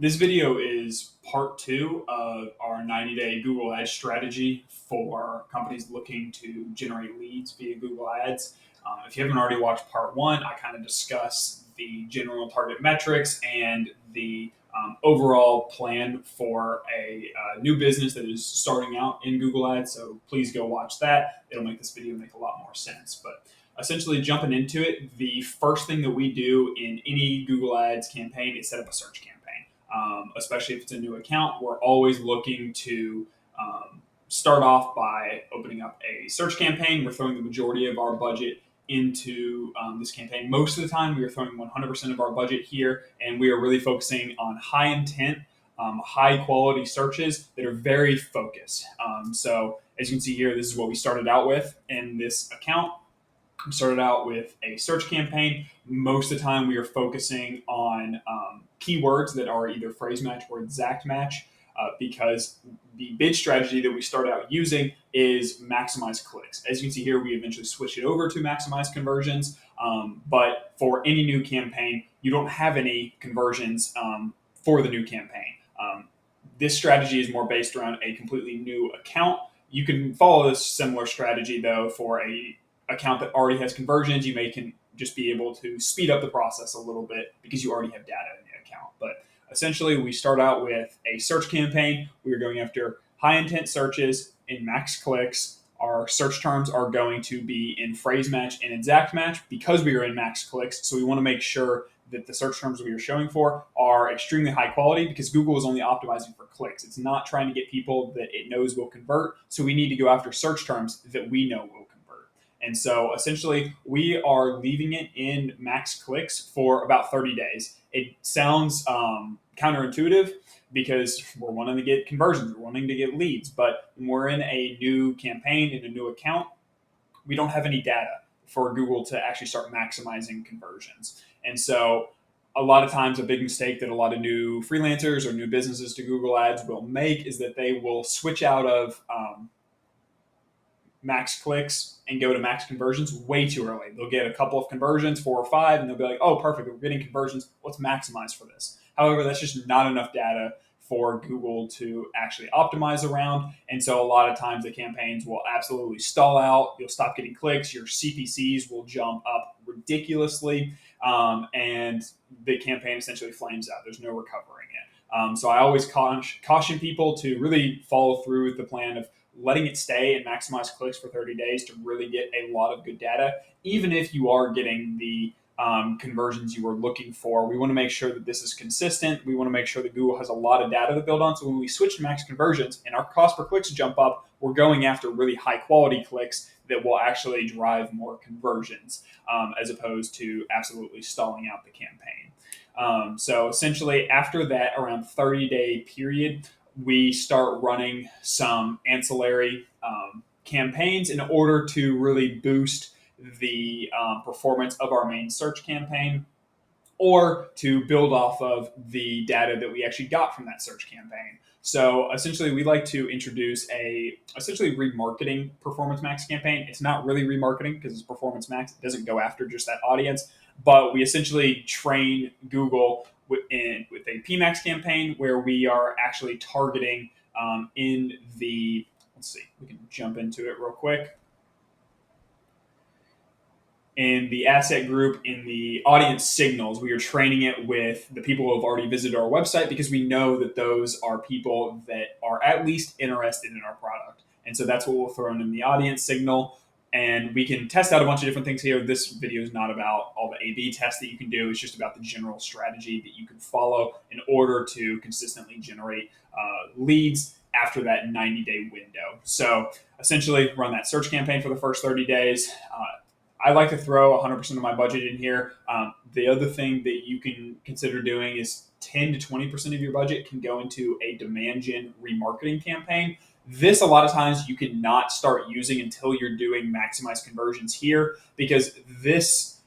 This video is part two of our 90-day Google Ads strategy for companies looking to generate leads via Google Ads. If you haven't already watched part one, I kind of discuss the general target metrics and the overall plan for a new business that is starting out in Google Ads. So please go watch that. It'll make this video make a lot more sense. But essentially, jumping into it, the first thing that we do in any Google Ads campaign is set up a search campaign. Especially if it's a new account, we're always looking to start off by opening up a search campaign. We're throwing the majority of our budget into this campaign. Most of the time, we are throwing 100% of our budget here, and we are really focusing on high intent, high quality searches that are very focused. So as you can see here, this is what we started out with in this account. We started out with a search campaign. Most of the time, we are focusing on keywords that are either phrase match or exact match, because the bid strategy that we start out using is maximize clicks. As you can see here, we eventually switch it over to maximize conversions. But for any new campaign, you don't have any conversions for the new campaign. This strategy is more based around a completely new account. You can follow this similar strategy, though, for a account that already has conversions. You can just be able to speed up the process a little bit because you already have data in the account. But essentially, we start out with a search campaign. We are going after high intent searches in max clicks. Our search terms are going to be in phrase match and exact match because we are in max clicks. So we want to make sure that the search terms we are showing for are extremely high quality, because Google is only optimizing for clicks. It's not trying to get people that it knows will convert. So we need to go after search terms that we know will convert. And so essentially, we are leaving it in max clicks for about 30 days. It sounds counterintuitive because we're wanting to get conversions, we're wanting to get leads. But when we're in a new campaign, in a new account, we don't have any data for Google to actually start maximizing conversions. And so a lot of times, a big mistake that a lot of new freelancers or new businesses to Google Ads will make is that they will switch out of max clicks and go to max conversions way too early. They'll get a couple of conversions, 4 or 5, and they'll be like, oh, perfect, we're getting conversions. Let's maximize for this. However, that's just not enough data for Google to actually optimize around. And so a lot of times the campaigns will absolutely stall out. You'll stop getting clicks. Your CPCs will jump up ridiculously. And the campaign essentially flames out. There's no recovering it. So I always caution people to really follow through with the plan of letting it stay and maximize clicks for 30 days to really get a lot of good data. Even if you are getting the conversions you were looking for, we want to make sure that this is consistent. We want to make sure that Google has a lot of data to build on. So when we switch to max conversions and our cost per clicks jump up, we're going after really high quality clicks that will actually drive more conversions, as opposed to absolutely stalling out the campaign. So essentially, after that around 30-day period, we start running some ancillary campaigns in order to really boost the performance of our main search campaign, or to build off of the data that we actually got from that search campaign. So essentially, we like to introduce a essentially remarketing performance max campaign. It's not really remarketing because it's performance max. It doesn't go after just that audience, but we essentially train Google with a PMax campaign where we are actually targeting in the, let's see, we can jump into it real quick. In the asset group, in the audience signals, we are training it with the people who have already visited our website, because we know that those are people that are at least interested in our product. And so that's what we'll throw in the audience signal. And we can test out a bunch of different things here. This video is not about all the A/B tests that you can do. It's just about the general strategy that you can follow in order to consistently generate leads after that 90-day window. So essentially, run that search campaign for the first 30 days. I like to throw 100% of my budget in here. The other thing that you can consider doing is 10 to 20% of your budget can go into a demand gen remarketing campaign. This, a lot of times, you cannot start using until you're doing maximize conversions here, because this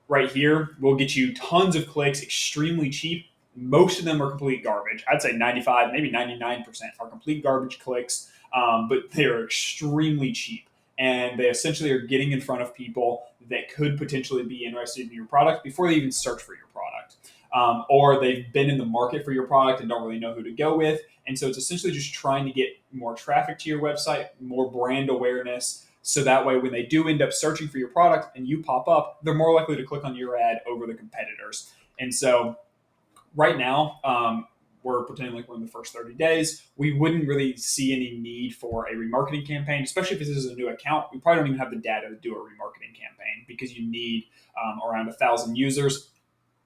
right here will get you tons of clicks extremely cheap. Most of them are complete garbage. I'd say 95, maybe 99% are complete garbage clicks, but they're extremely cheap. And they essentially are getting in front of people that could potentially be interested in your product before they even search for your product. or they've been in the market for your product and don't really know who to go with. And so it's essentially just trying to get more traffic to your website, more brand awareness. So that way, when they do end up searching for your product and you pop up, they're more likely to click on your ad over the competitors. And so right now, we're pretending like we're in the first 30 days. We wouldn't really see any need for a remarketing campaign, especially if this is a new account. We probably don't even have the data to do a remarketing campaign because you need around 1,000 users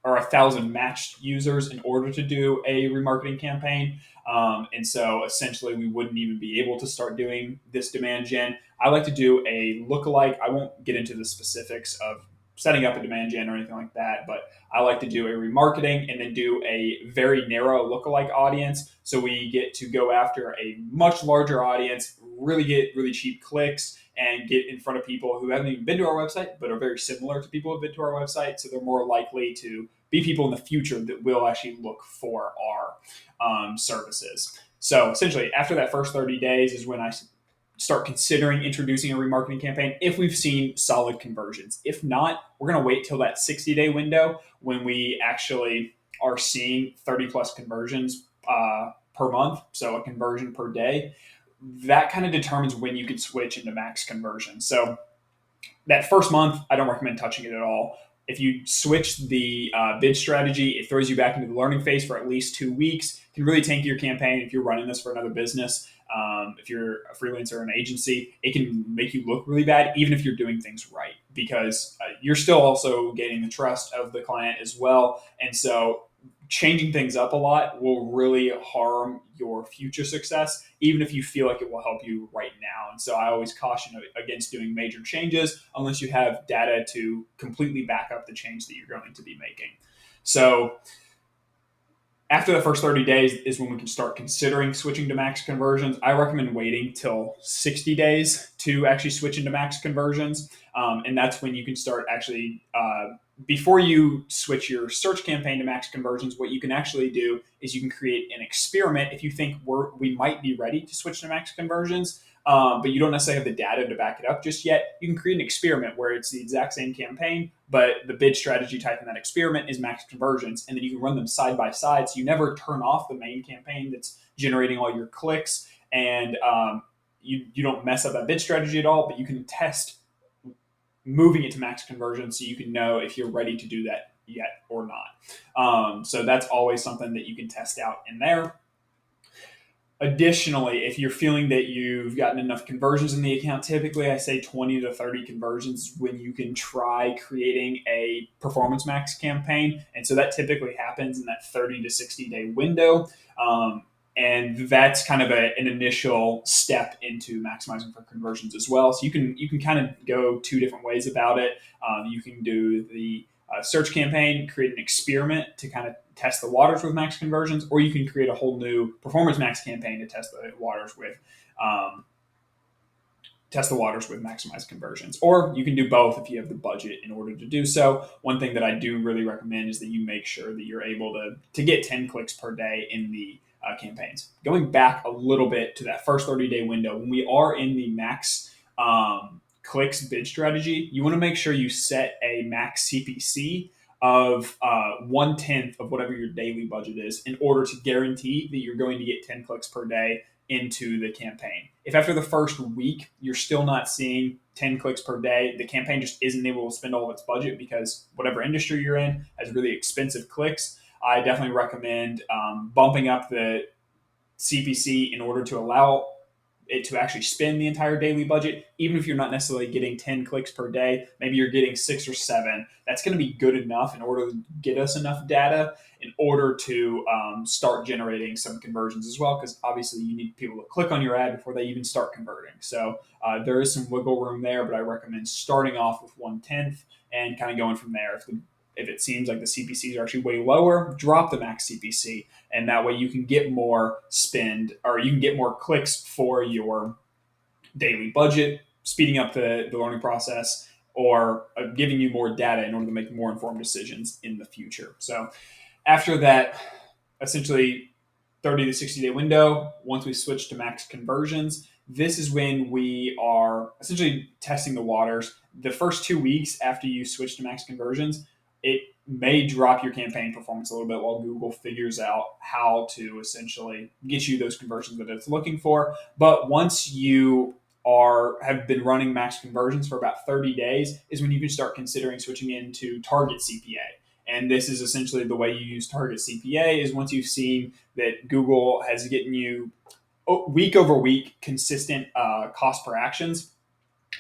or 1,000 matched users in order to do a remarketing campaign. And so essentially, we wouldn't even be able to start doing this demand gen. I like to do a lookalike. I won't get into the specifics of setting up a demand gen or anything like that, but I like to do a remarketing and then do a very narrow lookalike audience. So we get to go after a much larger audience, really get really cheap clicks, and get in front of people who haven't even been to our website, but are very similar to people who have been to our website. So they're more likely to be people in the future that will actually look for our services. So essentially, after that first 30 days is when I start considering introducing a remarketing campaign if we've seen solid conversions. If not, we're going to wait till that 60-day window when we actually are seeing 30 plus conversions per month, so a conversion per day. That kind of determines when you can switch into max conversion. So that first month, I don't recommend touching it at all. If you switch the bid strategy, it throws you back into the learning phase for at least 2 weeks. It can really tank your campaign if you're running this for another business. If you're a freelancer or an agency, it can make you look really bad, even if you're doing things right, because you're still also gaining the trust of the client as well. And so changing things up a lot will really harm your future success, even if you feel like it will help you right now. And so I always caution against doing major changes unless you have data to completely back up the change that you're going to be making. So after the first 30 days is when we can start considering switching to max conversions. I recommend waiting till 60 days to actually switch into max conversions. And that's when you can start actually, before you switch your search campaign to max conversions, what you can actually do is you can create an experiment if you think we might be ready to switch to max conversions. But you don't necessarily have the data to back it up just yet. You can create an experiment where it's the exact same campaign, but the bid strategy type in that experiment is max conversions, and then you can run them side by side. So you never turn off the main campaign that's generating all your clicks, and you don't mess up that bid strategy at all, but you can test moving it to max conversion so you can know if you're ready to do that yet or not. So that's always something that you can test out in there. Additionally, if you're feeling that you've gotten enough conversions in the account, typically I say 20 to 30 conversions when you can try creating a performance max campaign. And so that typically happens in that 30 to 60 day window. And that's kind of an initial step into maximizing for conversions as well. So you can kind of go two different ways about it. You can do the search campaign, create an experiment to kind of test the waters with max conversions, or you can create a whole new performance max campaign to test the waters with maximized conversions. Or you can do both if you have the budget in order to do so. One thing that I do really recommend is that you make sure that you're able to get 10 clicks per day in the campaigns. Going back a little bit to that first 30-day window, when we are in the max clicks bid strategy, you want to make sure you set a max CPC of 1/10 of whatever your daily budget is in order to guarantee that you're going to get 10 clicks per day into the campaign. If after the first week you're still not seeing 10 clicks per day, the campaign just isn't able to spend all of its budget because whatever industry you're in has really expensive clicks, I definitely recommend bumping up the CPC in order to allow it to actually spend the entire daily budget. Even if you're not necessarily getting 10 clicks per day, maybe you're getting 6 or 7. That's going to be good enough in order to get us enough data in order to start generating some conversions as well, because obviously you need people to click on your ad before they even start converting. So there is some wiggle room there, but I recommend starting off with 1/10 and kind of going from there. If it seems like the CPCs are actually way lower, drop the max CPC. And that way you can get more spend, or you can get more clicks for your daily budget, speeding up the learning process, or giving you more data in order to make more informed decisions in the future. So after that, essentially 30 to 60 day window, once we switch to max conversions, this is when we are essentially testing the waters. The first 2 weeks after you switch to max conversions, it may drop your campaign performance a little bit while Google figures out how to essentially get you those conversions that it's looking for. But once you have been running max conversions for about 30 days is when you can start considering switching into Target CPA. And this is essentially the way you use Target CPA is once you've seen that Google has getting you week over week consistent cost per actions,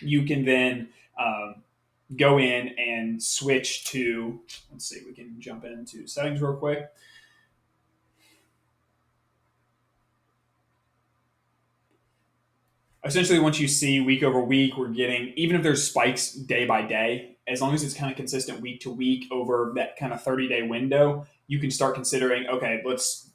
you can then go in and switch to, let's see, we can jump into settings real quick. Essentially, once you see week over week, we're getting, even if there's spikes day by day, as long as it's kind of consistent week to week over that kind of 30-day window, you can start considering, okay, let's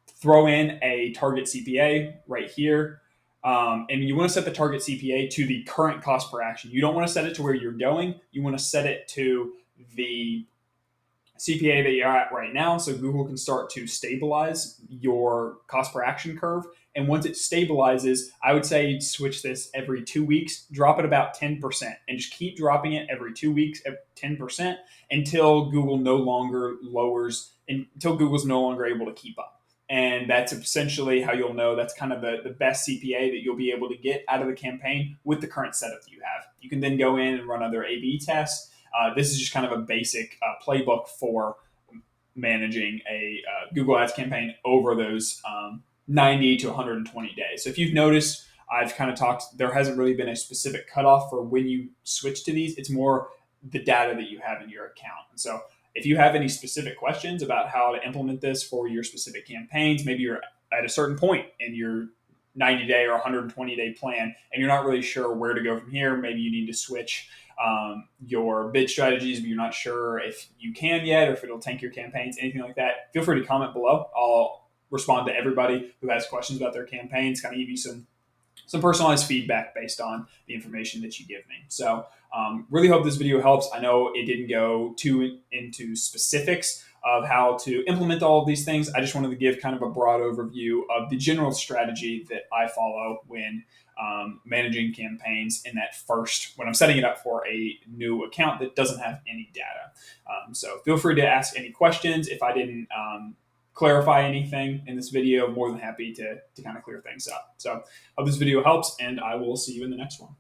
throw in a target CPA right here. And you want to set the target CPA to the current cost per action. You don't want to set it to where you're going. You want to set it to the CPA that you're at right now, so Google can start to stabilize your cost per action curve. And once it stabilizes, I would say switch this every 2 weeks, drop it about 10%, and just keep dropping it every 2 weeks at 10% until Google no longer lowers, until Google's no longer able to keep up. And that's essentially how you'll know that's kind of the best CPA that you'll be able to get out of the campaign with the current setup that you have. You can then go in and run other A/B tests. This is just kind of a basic playbook for managing a Google Ads campaign over those 90 to 120 days. So if you've noticed, I've kind of talked, there hasn't really been a specific cutoff for when you switch to these. It's more the data that you have in your account. And so if you have any specific questions about how to implement this for your specific campaigns, maybe you're at a certain point in your 90-day or 120-day plan and you're not really sure where to go from here, maybe you need to switch your bid strategies, but you're not sure if you can yet or if it'll tank your campaigns, anything like that, feel free to comment below. I'll respond to everybody who has questions about their campaigns, kind of give you some personalized feedback based on the information that you give me. So really hope this video helps. I know it didn't go too into specifics of how to implement all of these things. I just wanted to give kind of a broad overview of the general strategy that I follow when managing campaigns in that first, when I'm setting it up for a new account that doesn't have any data. So feel free to ask any questions. If I didn't clarify anything in this video, I'm more than happy to kind of clear things up. So hope this video helps, and I will see you in the next one.